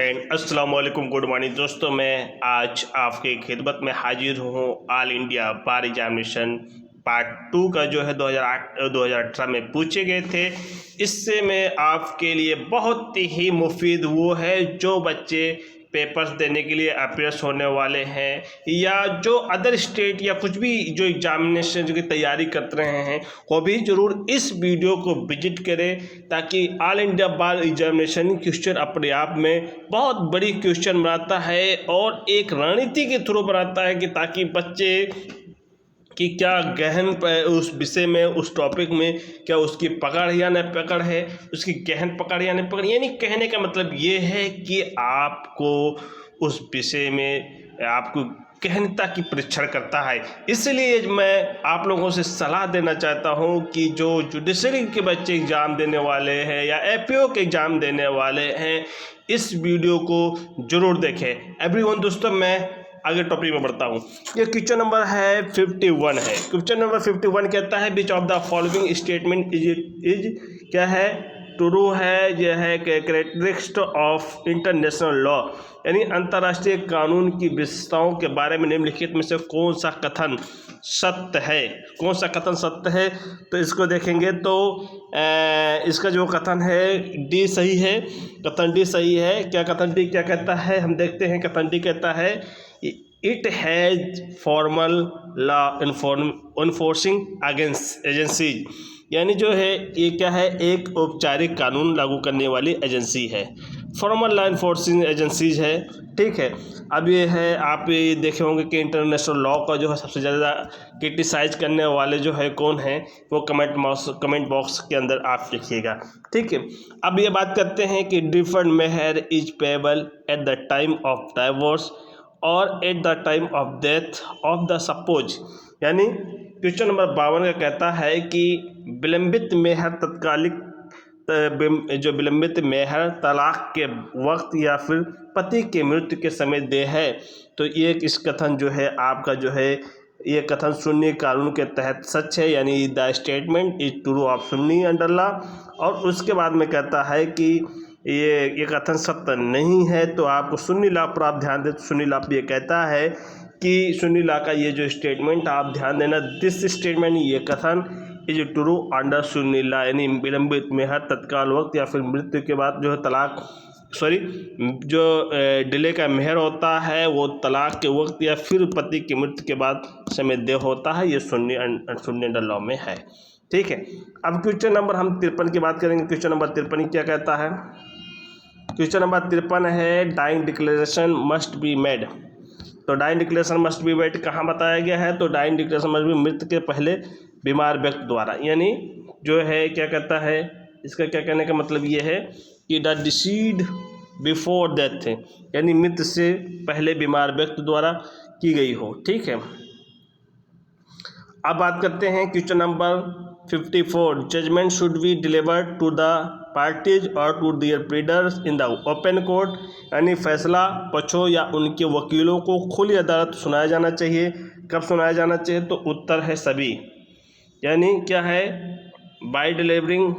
Friend अस्सलाम वालेकुम, good morning दोस्तों। मैं आज आपके खिदमत में हाजिर हूँ। ऑल इंडिया बार एग्जामिनेशन पार्ट 2 का जो है 2018 में पूछे गए थे। इससे मैं आपके लिए बहुत ही मुफीद वो है जो बच्चे पेपर्स देने के लिए अपियर्स होने वाले हैं या जो अदर स्टेट या कुछ भी जो एग्जामिनेशन की तैयारी कर रहे हैं, वो भी ज़रूर इस वीडियो को विजिट करें, ताकि ऑल इंडिया बार एग्जामिनेशन क्वेश्चन अपने आप में बहुत बड़ी क्वेश्चन बनाता है और एक रणनीति के थ्रू बनाता है कि ताकि बच्चे कि क्या गहन उस विषय में, उस टॉपिक में क्या उसकी पकड़ या न पकड़ है, उसकी गहन पकड़ या न पकड़। यानी कहने का मतलब ये है कि आपको उस विषय में आपको गहनता की परीक्षण करता है। इसलिए मैं आप लोगों से सलाह देना चाहता हूं कि जो जुडिशरी के बच्चे एग्ज़ाम देने वाले हैं या एपीओ के एग्ज़ाम देने वाले हैं, इस वीडियो को ज़रूर देखें। एवरीवन दोस्तों, मैं आगे टॉपिक में बढ़ता हूँ। ये क्वेश्चन नंबर है 51 है। क्वेश्चन नंबर 51 कहता है विच of the following statement is क्या है, ट्रू है, यह है कैरेक्टरिस्टिक ऑफ इंटरनेशनल लॉ, यानी अंतर्राष्ट्रीय कानून की विशेषताओं के बारे में निम्नलिखित में से कौन सा कथन सत्य है। कौन सा कथन सत्य है, तो इसको देखेंगे तो इसका जो कथन है डी सही है। कथन डी सही है। क्या कथन डी क्या कहता है, हम देखते हैं। कथन डी कहता है it has formal law enforcing against agencies, यानी जो है ये क्या है, एक औपचारिक कानून लागू करने वाली एजेंसी है। फॉर्मल लॉ इन्फोर्सिंग एजेंसीज है, ठीक है। अब ये है, आप ये देखे होंगे कि इंटरनेशनल लॉ का जो है सबसे ज़्यादा क्रिटिसाइज करने वाले जो है कौन है, वो कमेंट बॉक्स के अंदर आप लिखिएगा, ठीक है। अब ये बात करते हैं कि डिफर्ड मेहर is payable at the time of divorce or at the time of death of the spouse, यानी क्वेश्चन नंबर 52 का कहता है कि विलंबित मेहर तत्कालिक जो विलंबित मेहर तलाक के वक्त या फिर पति के मृत्यु के समय दे है, तो ये इस कथन जो है आपका जो है ये कथन सुन्नी कानून के तहत सच है, यानी the statement is true of Sunni under law. और उसके बाद में कहता है कि ये कथन सत्य नहीं है, तो आपको सुन्नी लॉ पर आप ध्यान दें। तो सुन्नी लॉ ये कहता है कि सुन्नी लॉ का ये जो स्टेटमेंट आप ध्यान देना, दिस स्टेटमेंट, ये कथन is true under Sunni law, यानी विलंबित मेहर तत्काल वक्त या फिर मृत्यु के बाद जो है जो डिले का मेहर होता है वो तलाक के वक्त या फिर पति की मृत्यु के बाद समय दे होता है, ये सुन्नी अंडर लॉ में है, ठीक है। अब क्वेश्चन नंबर हम 53 की बात करेंगे। क्वेश्चन नंबर 53 क्या कहता है। क्वेश्चन नंबर 53 है dying declaration must be made. तो dying declaration must be made कहाँ बताया गया है, तो डाइंग डिक्लेरेशन मस्ट बी मृत्यु के पहले बीमार व्यक्ति द्वारा, यानी जो है क्या कहता है, इसका क्या कहने का मतलब ये है कि द डिसीड बिफोर डेथ, यानी मृत्यु से पहले बीमार व्यक्ति द्वारा की गई हो, ठीक है। अब बात करते हैं question number 54, judgment should be delivered to the parties or to their pleaders in the open court, यानी फैसला पक्षों या उनके वकीलों को खुली अदालत सुनाया जाना चाहिए। कब सुनाया जाना चाहिए, तो उत्तर है सभी, यानी क्या है, by delivering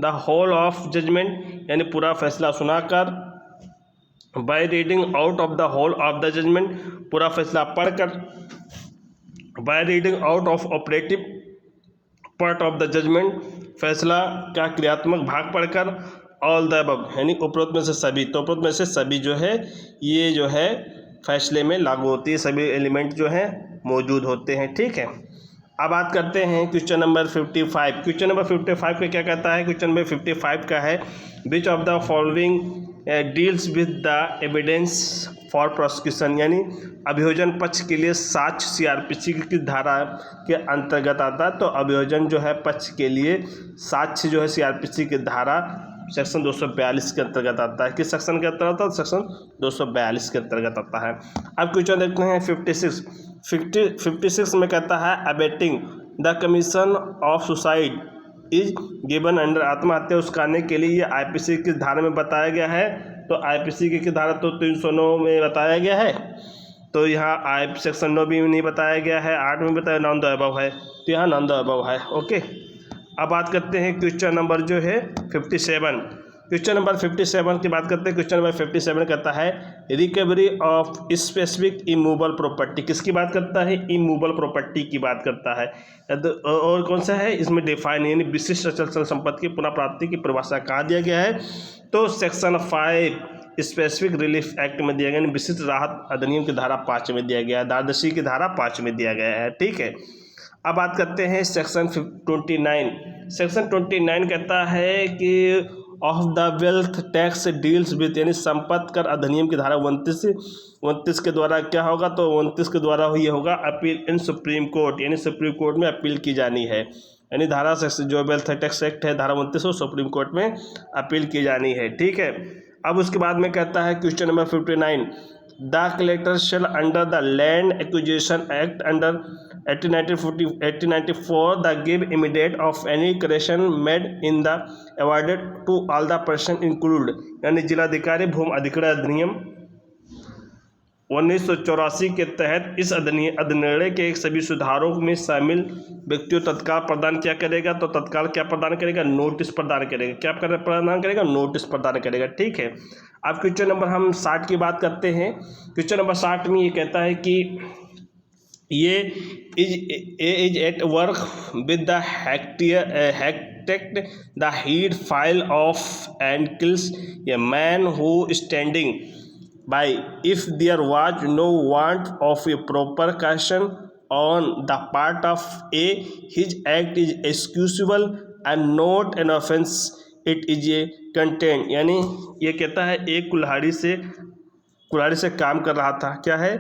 the whole of judgment, यानी पूरा फैसला सुनाकर, by reading out of the whole of the judgment, पूरा फैसला पढ़कर, by reading out of operative part of the judgment, फैसला का क्रियात्मक भाग पढ़कर, ऑल द अबव, यानी उपरोक्त में से सभी। तो उपरोक्त में से सभी जो है ये जो है फैसले में लागू होती है, सभी एलिमेंट जो है मौजूद होते हैं, ठीक है। अब बात करते हैं क्वेश्चन नंबर 55। क्वेश्चन नंबर 55 पे क्या कहता है। क्वेश्चन नंबर 55 का है विच of the following deals with the evidence for prosecution, यानी अभियोजन पक्ष के लिए साक्ष्य सीआरपीसी की धारा के अंतर्गत आता है। तो अभियोजन जो है पक्ष के लिए साक्ष्य जो है सीआरपीसी की धारा सेक्शन 242 के अंतर्गत आता है। किस सेक्शन के अंतर्गत आता है, सेक्शन 242 के अंतर्गत आता है। अब क्वेश्चन देखते हैं 56 में कहता है abetting the commission of suicide is given under, आत्महत्या उसकाने के लिए ये आईपीसी की धारा में बताया गया है। तो आईपीसी की धारा तो 309 में बताया गया है, तो यहाँ सेक्शन 9 भी नहीं बताया गया है, 8 में बताया, नॉन द अबव है, तो यहाँ नॉन द अबव है, ओके। अब बात करते हैं क्वेश्चन नंबर जो है 57। क्वेश्चन नंबर 57 की बात करते हैं। क्वेश्चन नंबर 57 कहता है recovery of specific immovable property. किसकी बात करता है? इमूवेबल प्रॉपर्टी की बात करता है। और कौन सा है इसमें? डिफाइन यानी विशिष्ट अचल संपत्ति की पुनः प्राप्ति की परिभाषा कहाँ दिया गया है? तो सेक्शन 5 स्पेसिफिक रिलीफ एक्ट में दिया गया, यानी विशिष्ट राहत अधिनियम की धारा 5 में दिया गया है, द्वादशी की धारा 5 में दिया गया है। ठीक है, अब बात करते हैं सेक्शन 29। सेक्शन 29 कहता है कि of the wealth tax deals with, यानी संपत्ति कर अधिनियम की धारा 29 के द्वारा क्या होगा? तो 29 के द्वारा ये होगा अपील इन सुप्रीम कोर्ट, यानी सुप्रीम कोर्ट में अपील की जानी है। यानी धारा जो वेल्थ टैक्स एक्ट है धारा 29 सुप्रीम कोर्ट में अपील की जानी है। ठीक है, अब उसके बाद में कहता है question number 59, the collector shall under the land acquisition act under 1894 the give immediate of any correction made in the awarded to all the person include, यानी जिलाधिकारी भूमि अधिग्रहण अधिनियम 1984 के तहत इस अधिनियम के सभी सुधारों में शामिल व्यक्तियों तत्काल प्रदान क्या करेगा? तो तत्काल क्या प्रदान करेगा? नोटिस प्रदान करेगा। क्या प्रदान करेगा? नोटिस प्रदान करेगा। ठीक है, अब क्वेश्चन नंबर हम 60 की बात करते हैं। क्वेश्चन नंबर 60 में ये कहता है कि ये is at work with the हेक्टेक्ट the head flies off and kills a man who standing by if there was no want of a proper caution on the part of A, his act is excusable and not an offense, it is a contempt। यानी ये कहता है एक कुल्हाड़ी से काम कर रहा था। क्या है?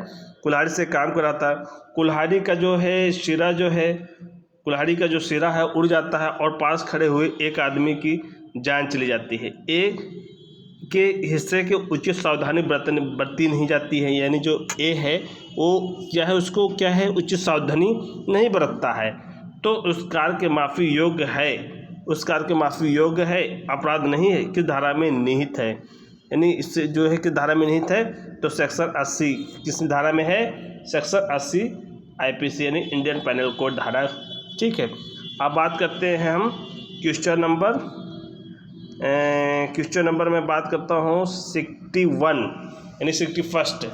कुल्हाड़ी से काम कर रहा था। कुल्हाड़ी का जो है सिरा कुल्हाड़ी का जो सिरा है उड़ जाता है और पास खड़े हुए एक आदमी की जान चली जाती है। एक के हिस्से के उचित सावधानी बरती नहीं जाती है, यानी जो ए है वो क्या है, उसको क्या है, उचित सावधानी नहीं बरतता है, तो उस कार्य के माफ़ी योग्य है, अपराध नहीं है, किस धारा में निहित है? यानी इससे जो है किस धारा में निहित है? तो सेक्शन 80। किस धारा में है? सेक्शन 80 IPC यानी इंडियन पेनल कोड धारा। ठीक है, अब बात करते हैं हम क्वेश्चन नंबर में बात करता हूँ 61 यानी 61।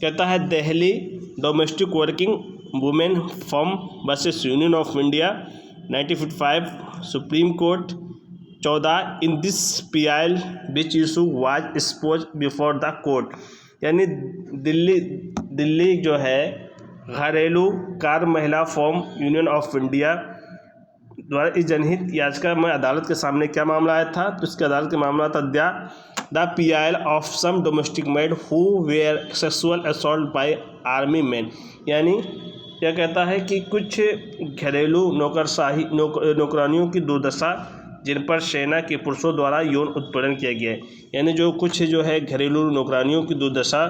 कहता है Delhi domestic working women firm versus union of India 1955 supreme court 14 in this PIL which issue was expose before the court. यानी दिल्ली जो है घरेलू कार्य महिला फर्म यूनियन ऑफ इंडिया द्वारा इस जनहित याचिका में अदालत के सामने क्या मामला आया था? तो इसके अदालत का मामला था the PIL of some domestic maid who were sexual assault by army man. यानी यह कहता है कि कुछ घरेलू नौकरानियों की दुर्दशा जिन पर सेना के पुरुषों द्वारा यौन उत्पीड़न किया गया है। यानी जो है घरेलू नौकरानियों की दुर्दशा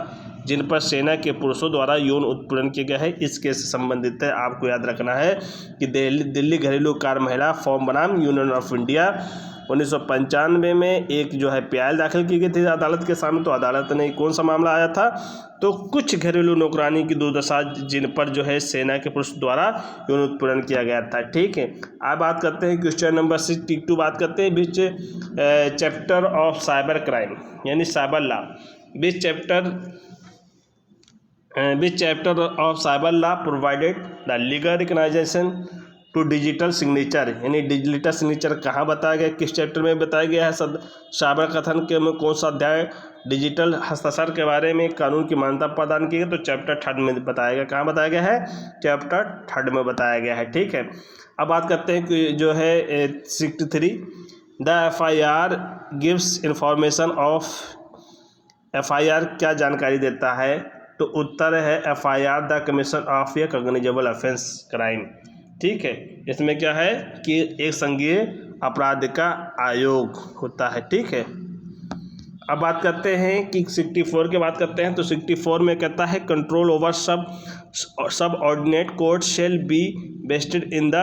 जिन पर सेना के पुरुषों द्वारा यौन उत्पीड़न किया गया है, इस केस से संबंधित है। आपको याद रखना है कि दिल्ली घरेलू कार्य महिला फर्म बनाम यूनियन ऑफ इंडिया 1995 में एक जो है PIL दाखिल की गई थी अदालत के सामने। तो अदालत ने कौन सा मामला आया था? तो कुछ घरेलू नौकरानी की दुर्दशा जिन पर जो है सेना के पुरुष द्वारा यौन उत्पीड़न किया गया था। ठीक है, अब बात करते हैं क्वेश्चन नंबर 62 बात करते हैं which chapter of cyber crime यानी cyber law. Which chapter of cyber law provided the legal recognition to digital signature, यानी डिजिटल सिग्नेचर कहाँ बताया गया, किस चैप्टर में बताया गया है? साइबर कथन के में कौन सा अध्याय डिजिटल हस्ताक्षर के बारे में कानून की मान्यता प्रदान की गई? तो चैप्टर 3 में बताया गया। कहाँ बताया गया है? चैप्टर 3 में बताया गया है। ठीक है, अब बात करते हैं कि जो है 63 the FIR gives information of FIR क्या जानकारी देता है? तो उत्तर है FIR the commission of A cognizable offence crime. ठीक है, इसमें क्या है कि एक संज्ञेय अपराध का आयोग होता है। ठीक है, अब बात करते हैं कि 64 की बात करते हैं। तो 64 में कहता है control over subordinate court shall be vested in the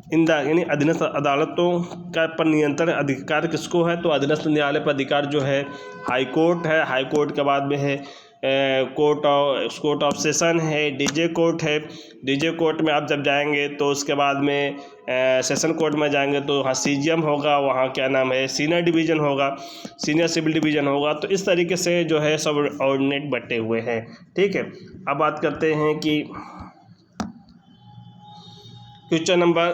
in the यानी अधीनस्थ अदालतों का पर नियंत्रण अधिकार किसको है, तो अधीनस्थ न्यायालय पर अधिकार जो है हाई कोर्ट है, हाई कोर्ट के बाद में है कोर्ट ऑफ सेशन है, डीजे कोर्ट है। डीजे कोर्ट में आप जब जाएंगे तो उसके बाद में सेशन कोर्ट में जाएंगे तो वहाँ सीजीएम होगा, वहाँ क्या नाम है सीनियर डिवीज़न होगा, सीनियर सिविल डिवीज़न होगा। तो इस तरीके से जो है सब ऑर्डिनेट बटे हुए हैं, ठीक है। अब बात करते हैं कि क्वेश्चन नंबर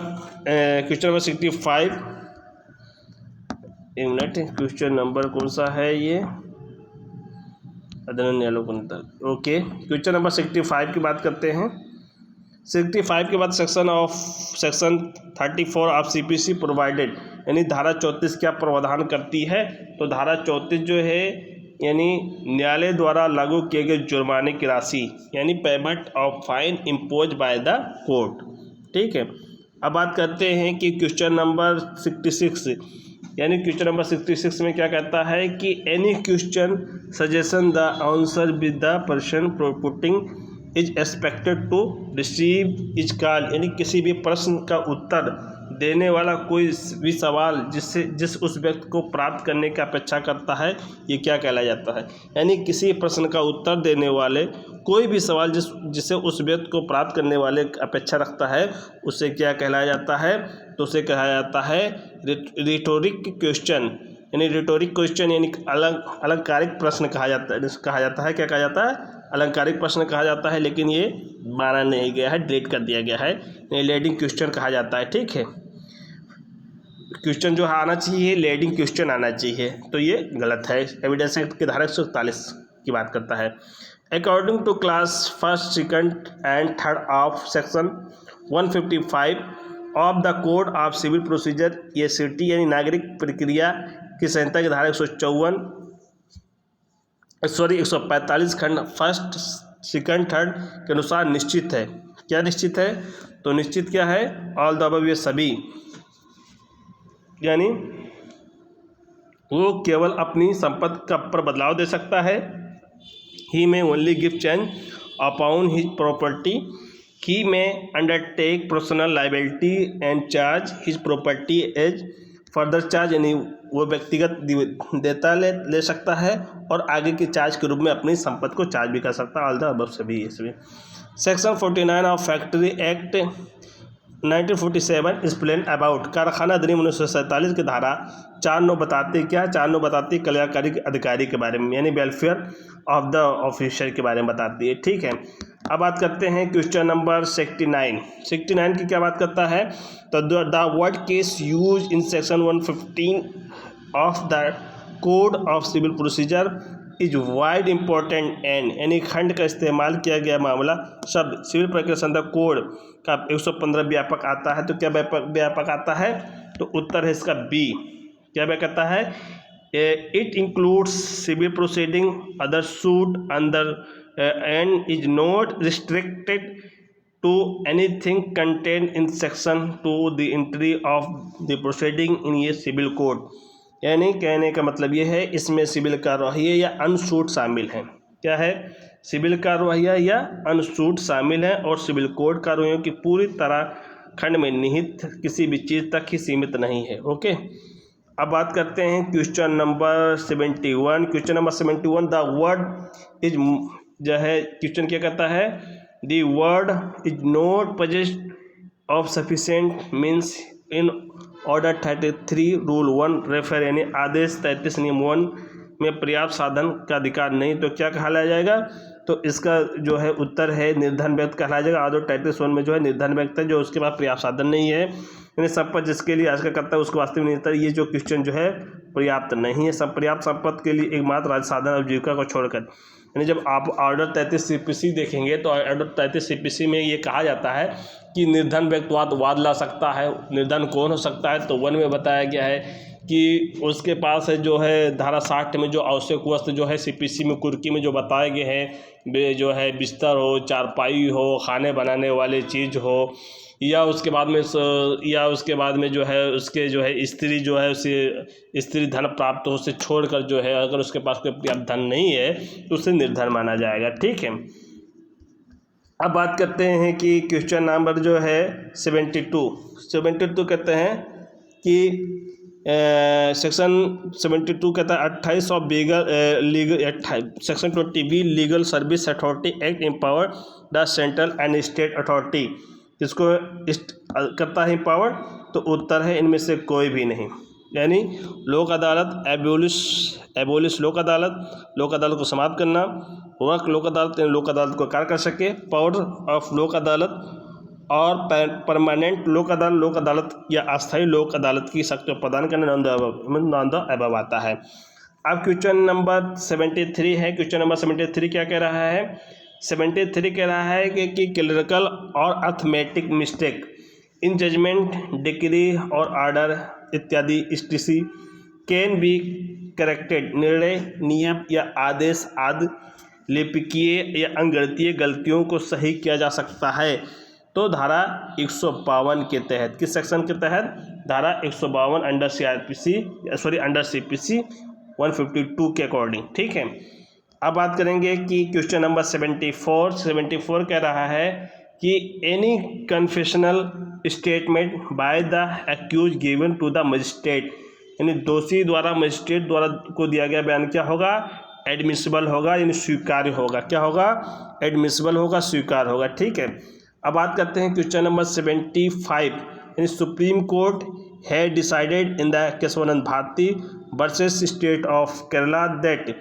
65, एक मिनट, क्वेश्चन नंबर कौन सा है ये, ओके। क्वेश्चन नंबर 65 की बात करते हैं। 65 के बाद सेक्शन 34 ऑफ सीपीसी प्रोवाइडेड, यानी धारा 34 क्या प्रावधान करती है, तो धारा 34 जो है यानी न्यायालय द्वारा लागू किए गए जुर्माने की राशि, यानी payment of fine impose by the court, ठीक है। अब बात करते हैं कि क्वेश्चन नंबर 66, यानी क्वेश्चन नंबर 66 में क्या कहता है कि any question suggestion the answer with the person putting is expected to receive is call, यानी किसी भी प्रश्न का उत्तर देने वाला कोई भी सवाल जिस उस व्यक्ति को प्राप्त करने की अपेक्षा करता है, ये क्या कहलाया जाता है। यानी किसी प्रश्न का उत्तर देने वाले कोई भी सवाल जिसे उस व्यक्ति को प्राप्त करने वाले अपेक्षा रखता है, उसे क्या कहलाया जाता है, तो उसे कहा जाता है रिटोरिक क्वेश्चन, यानी रिटोरिक क्वेश्चन यानी अलंकारिक प्रश्न कहा जाता है। क्या कहा जाता है, अलंकारिक प्रश्न कहा जाता है, लेकिन ये माना नहीं गया है, डिलीट कर दिया गया है, लीडिंग क्वेश्चन कहा जाता है, ठीक है। क्वेश्चन जो आना चाहिए लीडिंग क्वेश्चन आना चाहिए, तो ये गलत है। एविडेंस एक्ट की धारा 141 की बात करता है। According to class 1, 2 and 3 of section 155 of the code of civil procedure, ये सिटी यानी नागरिक प्रक्रिया की संहिता की धारा 145 खंड 1, 2, 3 के अनुसार निश्चित है। क्या निश्चित है, तो निश्चित क्या है, ऑल द अबव, ये सभी, यानी वो केवल अपनी संपत्ति का पर बदलाव दे सकता है। He may only give change upon his property, he may undertake personal liability and charge his property as further charge, यानी वो व्यक्तिगत देता ले सकता है और आगे के चार्ज के रूप में अपनी संपत्ति को चार्ज भी कर सकता है। ऑल द अबव सभी सभी। Section 49 of factory act 1947 explain about, कारखाना अधिनियम 1947 की धारा 4(9) बताती क्या, 4(9) बताती कल्याणकारी अधिकारी के बारे में, यानी वेलफेयर ऑफ द ऑफिसर के बारे में बताती है, ठीक है। अब बात करते हैं क्वेश्चन नंबर 69 की क्या बात करता है, तो the word case use in section 115 of the code of civil procedure is wide important and, यानी खंड का इस्तेमाल किया गया मामला शब्द सिविल प्रक्रिया संहिता कोड का 115 व्यापक आता है। तो क्या व्यापक आता है, तो उत्तर है इसका बी। क्या व्यापक आता है, it includes civil proceeding other suit under and is not restricted to anything content in section to the entry of the proceeding in ये सिविल कोड, यानी कहने का मतलब ये है इसमें सिविल कार्यवाही या अनसूट शामिल है। क्या है, सिविल कार्यवाही या अनसूट शामिल है और सिविल कोड कार्रवाइयों की पूरी तरह खंड में निहित किसी भी चीज़ तक ही सीमित नहीं है, ओके। अब बात करते हैं question number 71। Question number 71, the word is, जो है क्वेश्चन क्या कहता है, the word is not possessed of sufficient means in order 33 rule 1 refer, यानी आदेश 33 नियम 1 में पर्याप्त साधन का अधिकार नहीं, तो क्या कहलाया जाएगा, तो इसका जो है उत्तर है निर्धन व्यक्ति कहलाया जाएगा। आदो 33 में जो है निर्धन व्यक्ति है जो उसके पास पर्याप्त साधन नहीं है, यानी संपत्ति जिसके लिए आज का करता है उसको वास्तविक नहीं होता। ये जो क्वेश्चन जो है पर्याप्त नहीं है, पर्याप्त संपत्ति के लिए एकमात्र राज्य साधन और जीविका को छोड़कर, यानी जब आप ऑर्डर 33 सीपीसी देखेंगे तो ऑर्डर 33 सीपीसी में ये कहा जाता है कि निर्धन व्यक्ति वाद ला सकता है। निर्धन कौन हो सकता है, तो 1 में बताया गया है कि उसके पास है जो है धारा 60 में जो आवश्यक वस्तु जो है सीपीसी में कुर्की में जो बताए गए हैं, जो है बिस्तर हो, चारपाई हो, खाने बनाने वाले चीज़ हो, या उसके बाद में जो है उसके जो है स्त्री जो है उसे स्त्री धन प्राप्त हो, उसे छोड़कर जो है अगर उसके पास कोई पर्याप्त धन नहीं है तो उसे निर्धन माना जाएगा, ठीक है। अब बात करते हैं कि क्वेश्चन नंबर जो है 72 कहते हैं कि सेक्शन 72 कहता है 28 of legal section 20B legal service authority act empower the central and state authority, इसको करता है एम्पावर, तो उत्तर है इनमें से कोई भी नहीं। यानी लोक अदालत एबोलिश लोक अदालत को समाप्त करना, वर्क लोक अदालत को कार्य कर सके, पावर ऑफ लोक अदालत और परमानेंट लोक अदालत या अस्थायी लोक अदालत की शक्ति प्रदान करना नॉन द अबव आता है। अब क्वेश्चन नंबर 73 है। क्वेश्चन नंबर 73 क्या कह रहा है? 73 कह रहा है कि क्लरिकल और arithmetic mistake in judgment, decree और ऑर्डर इत्यादि STC कैन बी करेक्टेड, निर्णय, नियम या आदेश आदि लिपिकीय या अंगणितीय गलतियों को सही किया जा सकता है। तो धारा 152 के तहत, किस सेक्शन के तहत? धारा 152 अंडर CPC 152 के अकॉर्डिंग। ठीक है, अब बात करेंगे कि क्वेश्चन नंबर 74 कह रहा है कि any confessional statement by the accuse given to the magistrate, यानी दोषी द्वारा मजिस्ट्रेट द्वारा को दिया गया बयान क्या होगा? एडमिसिबल होगा, यानी स्वीकार्य होगा। क्या होगा? एडमिसिबल होगा, स्वीकार्य होगा। ठीक है, अब बात करते हैं क्वेश्चन नंबर 75, यानी सुप्रीम कोर्ट है decided in the Kesavananda Bharati versus state of Kerala that,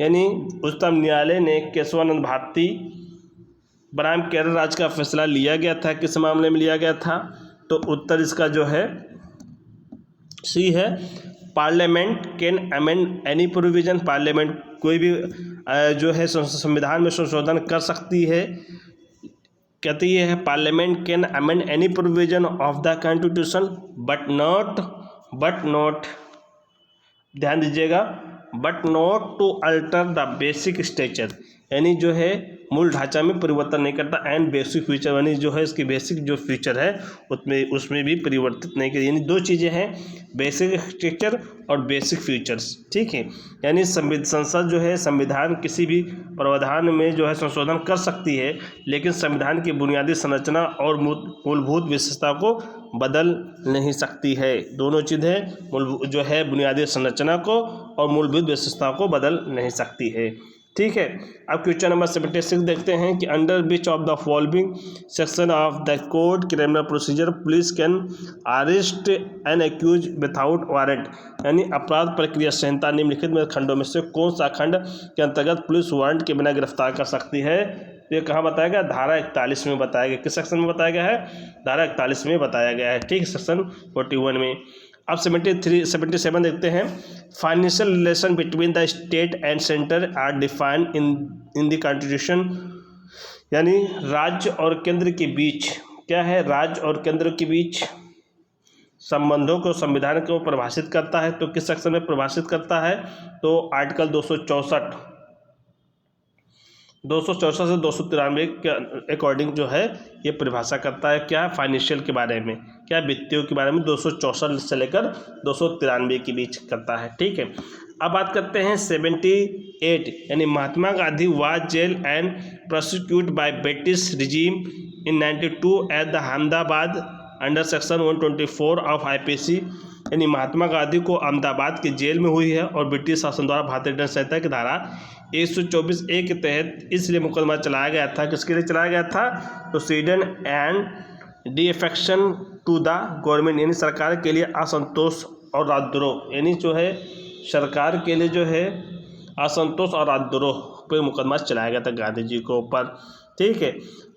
यानी उच्चतम न्यायालय ने केशवानंद भारती बनाम केरल राज्य का फैसला लिया गया था। किस मामले में लिया गया था? तो उत्तर इसका जो है सी है, parliament can amend any provision, parliament कोई भी जो है संविधान में संशोधन कर सकती है। कहती है parliament can amend any provision of the constitution but not, ध्यान दीजिएगा, but not to alter the basic structure, यानी जो है मूल ढांचा में परिवर्तन नहीं करता, एंड बेसिक फीचर, यानी जो है इसकी बेसिक जो फीचर है उसमें भी परिवर्तित नहीं करती। यानी दो चीज़ें हैं, बेसिक स्ट्रक्चर और बेसिक फीचर्स। ठीक है, यानी संसद जो है संविधान किसी भी प्रावधान में जो है संशोधन कर सकती है, लेकिन संविधान की बुनियादी संरचना और मूलभूत विशेषता को बदल नहीं सकती है। दोनों चीज़ें जो है बुनियादी संरचना को और मूलभूत विशेषता को बदल नहीं सकती है। ठीक है, अब क्वेश्चन नंबर 76 देखते हैं कि under which of the following section of the code criminal procedure police can arrest an accuse without warrant, यानी अपराध प्रक्रिया संहिता निम्नलिखित में खंडों में से कौन सा खंड के अंतर्गत पुलिस वारंट के बिना गिरफ्तार कर सकती है? ये कहाँ बताया गया? धारा 41 में बताया गया। किस सेक्शन में बताया गया है? धारा 41 में बताया गया है। ठीक, सेक्शन 41 में। अब 77 देखते हैं। Financial relation between the state and centre are defined in the constitution, यानी राज्य और केंद्र के बीच क्या है? राज्य और केंद्र के बीच संबंधों को संविधान को परिभाषित करता है। तो किस सेक्शन में परिभाषित करता है? तो आर्टिकल 264 से 293 के अकॉर्डिंग जो है ये परिभाषा करता है। क्या? फाइनेंशियल के बारे में, क्या वित्तीय के बारे में 264 से लेकर 293 के बीच करता है। ठीक है, अब बात करते हैं 78, यानी Mahatma Gandhi was jail and prosecute by British regime in 92 at the Ahmedabad under section 124 of IPC, यानी महात्मा गांधी को अहमदाबाद की जेल में हुई है और ब्रिटिश शासन द्वारा भारतीय दंड संहिता की धारा 124A के तहत इसलिए मुकदमा चलाया गया था। किसके लिए चलाया गया था? तो precedent and defection to the government, यानी सरकार के लिए असंतोष और राजद्रोह, यानी जो है सरकार के लिए जो है असंतोष और राजद्रोह पर मुकदमा चलाया गया था गांधी जी को ऊपर। ठीक है,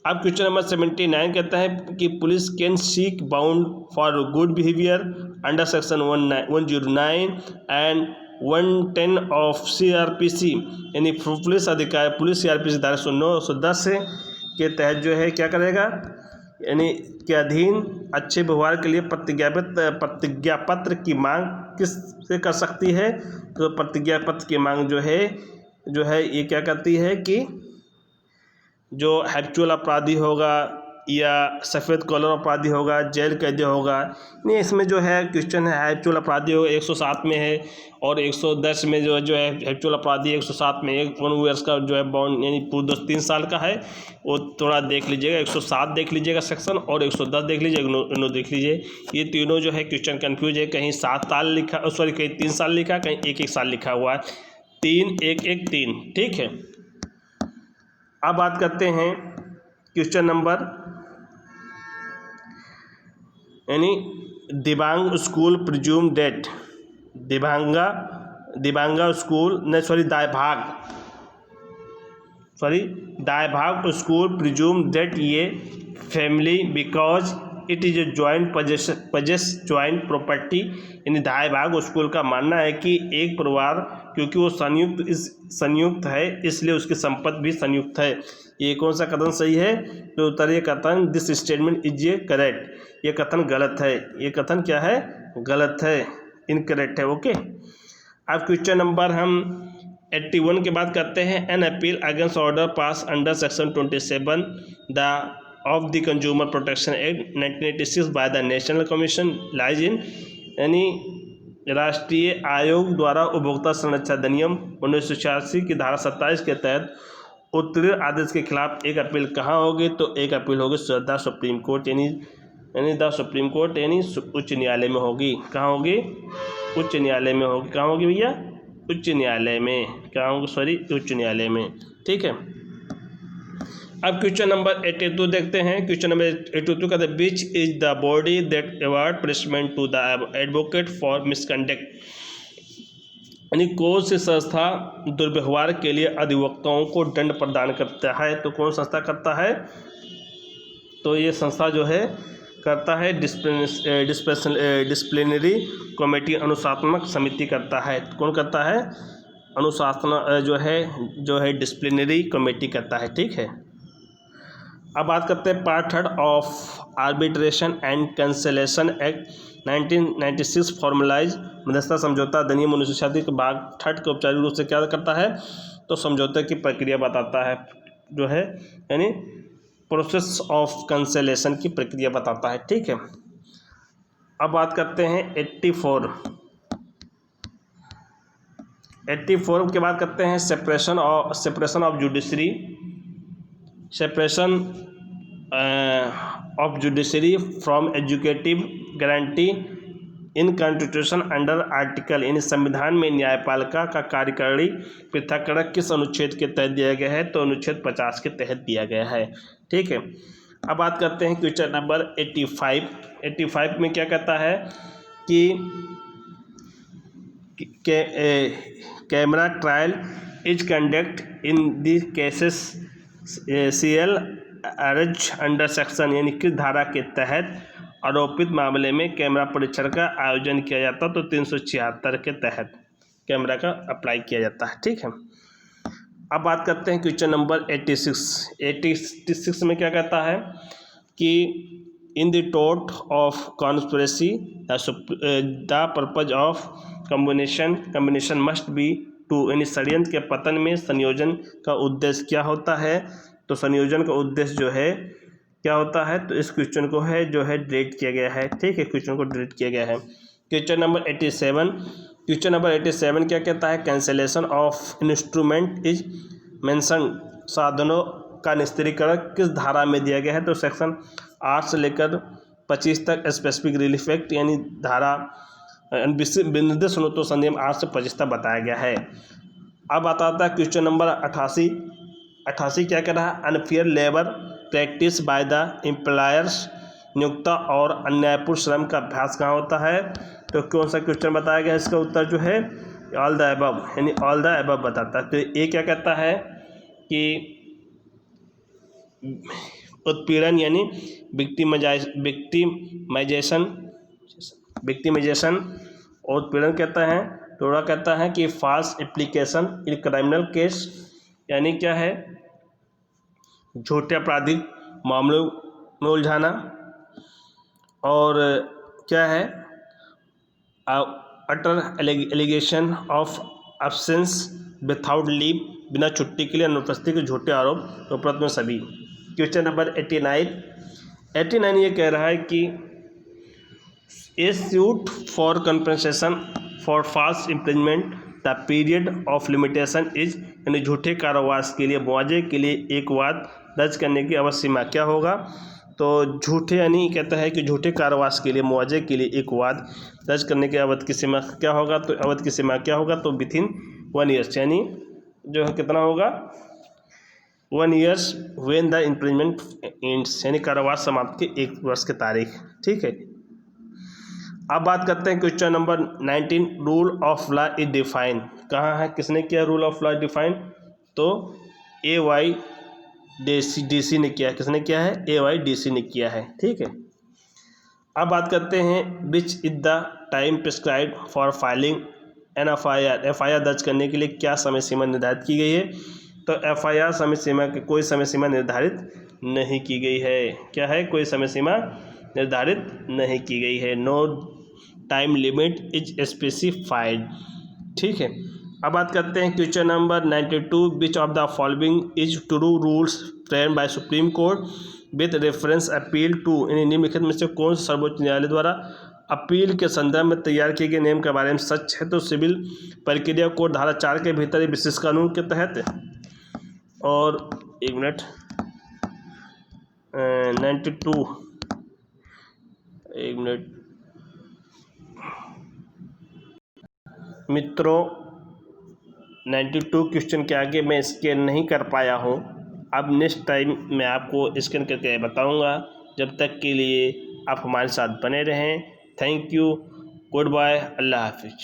अब क्वेश्चन नंबर 79 कहता है कि police can seek bound for good behaviour under section 109 and 110 of CRPC, यानी पुलिस अधिकारी पुलिस CRPC धारा 109-110 के तहत जो है क्या करेगा? यानी के अधीन अच्छे व्यवहार के लिए प्रतिज्ञा पत्र की मांग किस से कर सकती है? तो प्रतिज्ञा पत्र की मांग जो है ये क्या करती है कि जो हैबिचुअल अपराधी होगा या सफ़ेद कॉलर अपराधी होगा, जेल कैदी होगा। नहीं, इसमें जो है क्वेश्चन है हैबिचुअल अपराधी होगा 107 में है, और 110 में जो है हैबिचुअल अपराधी 107 में 1 ईयर्स का जो है बॉन्ड यानी पूरा 3 साल का है। वो थोड़ा देख लीजिएगा, 107 देख लीजिएगा सेक्शन, और 110 देख लीजिएगा, इन्हों देख लीजिए। ये तीनों जो है क्वेश्चन कन्फ्यूज है, कहीं 7 साल लिखा, सॉरी कहीं 3 साल लिखा, कहीं 1-1 साल लिखा हुआ है, 3-1-1-3, ठीक है। अब बात करते हैं क्वेश्चन नंबर, यानी दिबांग स्कूल प्रिज्यूम डेट, दिबांगा स्कूल नहीं, दायभाग स्कूल प्रिज्यूम डेट ये family because it is a joint possess joint property. यानी दायभाग स्कूल का मानना है कि एक परिवार, क्योंकि वो संयुक्त है इसलिए उसकी संपत्ति भी संयुक्त है। ये कौन सा कथन सही है? तो उत्तर ये कथन this statement is A correct, ये कथन गलत है। ये कथन क्या है? गलत है, इनकरेक्ट है। ओके, अब क्वेश्चन नंबर हम 81 के बाद करते हैं। An appeal against order pass under section 27 of the consumer protection act 1986 by the national commission lies in, यानी राष्ट्रीय आयोग द्वारा उपभोक्ता संरक्षण अधिनियम 1986 की धारा 27 के तहत उत्तीर्ण आदेश के खिलाफ एक अपील कहाँ होगी? तो एक अपील होगी द सुप्रीम कोर्ट, यानी द सुप्रीम कोर्ट यानी उच्च न्यायालय में होगी। कहाँ होगी? उच्च न्यायालय में होगी। कहाँ होगी भैया? उच्च न्यायालय में। कहाँ होगी? सॉरी, उच्च न्यायालय में, ठीक है। अब क्वेश्चन नंबर 82 देखते हैं। क्वेश्चन नंबर 82 का, which is the body that award punishment to the advocate for misconduct, यानी कौन सी संस्था दुर्व्यवहार के लिए अधिवक्ताओं को दंड प्रदान करता है? तो कौन संस्था करता है? तो ये संस्था जो है करता है डिसिप्लिनरी कमेटी, अनुशासनात्मक समिति करता है। कौन करता है? अनुशासन जो है डिसिप्लिनरी कमेटी करता है, ठीक है। अब बात करते हैं part 3 of arbitration and cancellation act 1996 formalise, मध्यस्थता समझौता अधिनियम 1986 के भाग 3 के औपचारिक रूप से क्या करता है? तो समझौते की प्रक्रिया बताता है, जो है यानी प्रोसेस ऑफ कैंसलेशन की प्रक्रिया बताता है, ठीक है। अब बात करते हैं 84 के बाद करते हैं separation of judiciary, separation of judiciary from educative guarantee in constitution under article, यानी संविधान में न्यायपालिका का कार्यकारिणी पृथक्करण किस अनुच्छेद के तहत दिया गया है? तो अनुच्छेद 50 के तहत दिया गया है, ठीक है। अब बात करते हैं क्वेश्चन नंबर 85 में क्या कहता है कि camera trial is conduct in the cases CL arrange under section, यानी किस धारा के तहत आरोपित मामले में कैमरा परीक्षण का आयोजन किया जाता? तो 376 के तहत कैमरा का अप्लाई किया जाता है, ठीक है। अब बात करते हैं क्वेश्चन नंबर 86 में क्या कहता है कि इन द टोट of conspiracy the purpose of combination must be to, यानी षड्यंत्र के पतन में संयोजन का उद्देश्य क्या होता है? तो संयोजन का उद्देश्य जो है क्या होता है? तो इस क्वेश्चन को है जो है डिलीट किया गया है, ठीक है, क्वेश्चन को डिलीट किया गया है। क्वेश्चन नंबर 87 क्या कहता है? Cancellation of instrument is mention, साधनों का निस्तारीकरण किस धारा में दिया गया है? तो सेक्शन 8 से लेकर 25 तक स्पेसिफिक रिलीफ एक्ट, यानी धारा निर्देश अनुतो अधिनियम 8 से 25 तक बताया गया है। अब आता है क्वेश्चन नंबर 88 क्या कह रहा है? Unfair labour practice by the employers, नियोक्ता और अन्यायपूर्ण श्रम का अभ्यास कहाँ होता है? तो कौन सा क्वेश्चन बताया गया? इसका उत्तर जो है ऑल द अबव, यानी ऑल द अबव बताता है। तो ये क्या कहता है कि उत्पीड़न यानी विक्टिमाइजेशन और उत्पीड़न कहता है। थोड़ा कहता है कि false application in criminal case, यानी क्या है? झूठे आपराधिक मामलों में उलझाना। और क्या है? Utter allegation of absence without leave, बिना छुट्टी के लिए अनुपस्थिति के झूठे आरोप उपरोक्त में सभी। क्वेश्चन नंबर 89 89 ये कह रहा है कि ए suit for compensation for fast imprisonment the period of limitation is, यानी झूठे कारावास के लिए, मुआवजे के लिए एक वाद दर्ज करने की अवधि सीमा क्या होगा। तो झूठे यानी कहता है कि झूठे कारावास के लिए, मुआवजे के लिए एक वाद दर्ज करने की अवधि की सीमा क्या होगा। तो अवधि की सीमा क्या होगा, तो विथिन 1 ईयर्स, यानी जो है कितना होगा 1 years when the imprisonment ends, यानी कारावास समाप्त के 1 वर्ष की तारीख। ठीक है, अब बात करते हैं question number 19, rule of law is define. कहाँ है, किसने किया रूल ऑफ लॉ डिफाइन, तो AYDC ने किया। किसने किया है, AYDC ने किया है। ठीक है, अब बात करते हैं विच is the time prescribe for filing an FIR दर्ज करने के लिए क्या समय सीमा निर्धारित की गई है। तो FIR समय सीमा की कोई समय सीमा निर्धारित नहीं की गई है। क्या है, कोई समय सीमा निर्धारित नहीं की गई है। No time limit is specified. ठीक है, अब बात करते हैं question number 92, which of the following is true rules framed by supreme court with reference appeal to, निम्नलिखित में से कौन सर्वोच्च न्यायालय द्वारा अपील के संदर्भ में तैयार किए गए नियम के बारे में सच है। तो सिविल प्रक्रिया कोड धारा 4 के भीतर विशेष कानून के तहत, और 1 मिनट 92 1 मिनट मित्रों, 92 क्वेश्चन के आगे मैं स्कैन नहीं कर पाया हूँ। अब नेक्स्ट टाइम मैं आपको स्कैन करके बताऊँगा। जब तक के लिए आप हमारे साथ बने रहें। थैंक यू, गुड बाय, अल्लाह हाफिज।